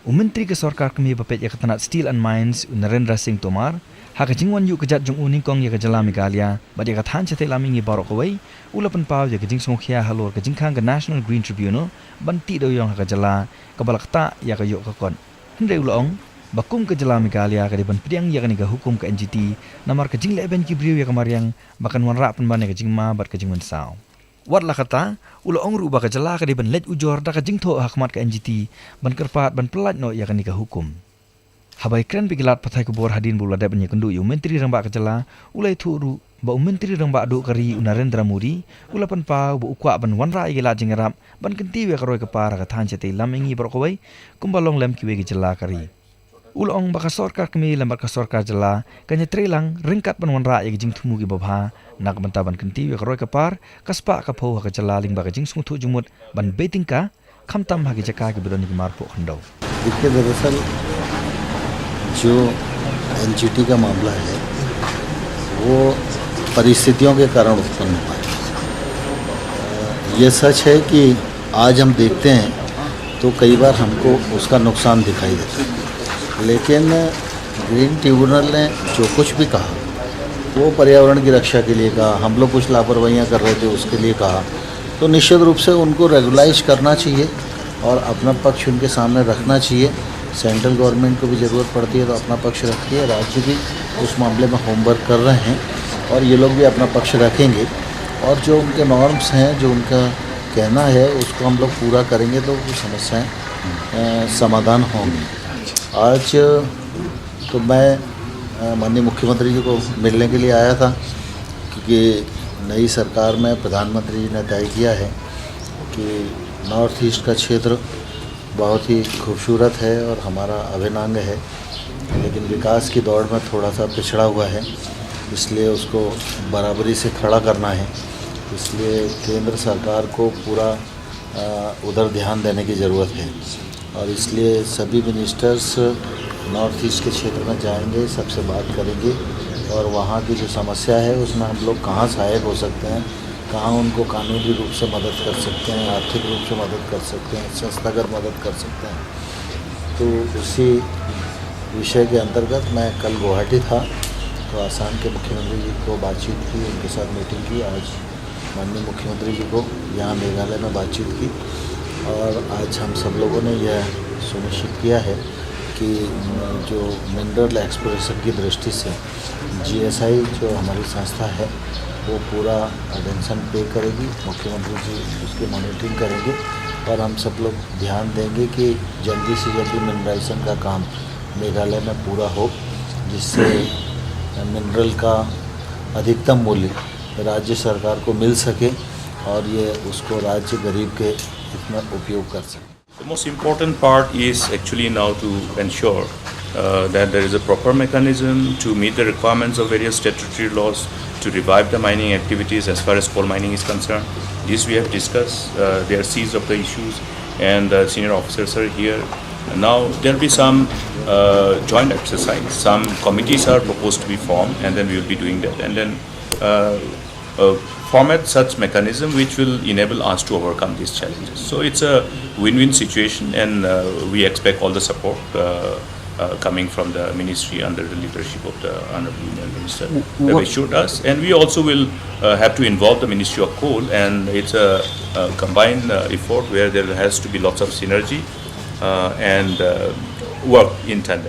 Menteri ke Sarkar kami bapet ya ketanat Steel and Mines Narendra Singh Tomar hak jingwan yu kejat jung uning kong ya kejala Meghalaya badi kathan chate lamingi barok kawai ulapan paw ya kejing songkhia halor kejing khang ke National Green Tribunal banti do yong hak jala kabalakta ya kayo kakon hendre ulong bakum kejala Meghalaya ka diban priang ya kaniga hukum ke NGT namar kejing leben ki briu ya kamariang bakan wan rak pan kejing ma bat kejing wan saw wat la kata ulo ong ruba kejala ka diban let ujor da kejing tho hakmat ke NGT ban kerpat ban pelat no ya kaniga hukum habai kren bigilat pathai kubor hadin bula da banyak kendu yu menteri rangba kejala ulai thuru ba menteri rangba do kari Narendra Modi ulapan pa bu ukwa ban wan ra igila jingarap ban kenti we karoi kapara ka than chete lamingi barokoi kumbalong lem kiwe kejala kari ulong baka Sarkar kami lambar ka Sarkar jala kanya trelang ringkat ban wan ra ig jing thumu gi babha nak bantaban kenti we karoi kapar kaspa ka pho ka jala ling ba jing sung thu jumut ban betingka khamtam hagi jaka gi bidoni gi marpo khndo देखिए दरअसल जो NGT का मामला है वो परिस्थितियों के कारण उत्पन्न हुआ है। ये सच है कि आज हम देखते हैं तो कई बार हमको उसका नुकसान दिखाई देता है, लेकिन ग्रीन ट्रिब्यूनल ने जो कुछ भी कहा वो पर्यावरण की रक्षा के लिए कहा, हम लोग कुछ लापरवाहियाँ कर रहे थे उसके लिए कहा, तो निश्चित रूप से उनको रेगुलाइज करना चाहिए और अपना पक्ष उनके सामने रखना चाहिए। सेंट्रल गवर्नमेंट को भी ज़रूरत पड़ती है तो अपना पक्ष रखती है, राज्य भी उस मामले में होमवर्क कर रहे हैं और ये लोग भी अपना पक्ष रखेंगे और जो उनके नॉर्म्स हैं, जो उनका कहना है उसको हम लोग पूरा करेंगे तो वो समस्याएं समाधान होंगी। आज तो मैं माननीय मुख्यमंत्री जी को मिलने के लिए आया था क्योंकि नई सरकार में प्रधानमंत्री जी ने तय किया है कि नॉर्थ ईस्ट का क्षेत्र बहुत ही खूबसूरत है और हमारा अभिन्न अंग है, लेकिन विकास की दौड़ में थोड़ा सा पिछड़ा हुआ है, इसलिए उसको बराबरी से खड़ा करना है। इसलिए केंद्र सरकार को पूरा उधर ध्यान देने की ज़रूरत है और इसलिए सभी मिनिस्टर्स नॉर्थ ईस्ट के क्षेत्र में जाएंगे, सबसे बात करेंगे और वहाँ की जो समस्या है उसमें हम लोग कहाँ सहायक हो सकते हैं, कहाँ उनको कानूनी रूप से मदद कर सकते हैं, आर्थिक रूप से मदद कर सकते हैं, संस्थागत मदद कर सकते हैं। तो उसी विषय के अंतर्गत मैं कल गुवाहाटी था तो आसाम के मुख्यमंत्री जी को बातचीत की, उनके साथ मीटिंग की। आज माननीय मुख्यमंत्री जी को यहाँ मेघालय में बातचीत की और आज हम सब लोगों ने यह सुनिश्चित किया है कि जो मिनरल एक्सप्लोरेशन की दृष्टि से GSI जो हमारी संस्था है वो पूरा अटेंशन पे करेगी, मुख्यमंत्री जी उसकी मॉनिटरिंग करेंगे और हम सब लोग ध्यान देंगे कि जल्दी से जल्दी मिनरलाइजेशन का काम मेघालय में पूरा हो, जिससे मिनरल का अधिकतम मूल्य राज्य सरकार को मिल सके और ये उसको राज्य गरीब के हित में उपयोग कर सके। The most important part is actually now to ensure that there is a proper mechanism to meet the requirements of various statutory laws to revive the mining activities as far as coal mining is concerned. This we have discussed. They are seized of the issues and senior officers are here. Now there will be some joint exercise. Some committees are proposed to be formed and then we will be doing that and then format such mechanism which will enable us to overcome these challenges. So it's a win-win situation and we expect all the support coming from the ministry under the leadership of the Honorable Union Minister. They have assured us, and we also will have to involve the Ministry of Coal, and it's a combined effort where there has to be lots of synergy and work in tandem.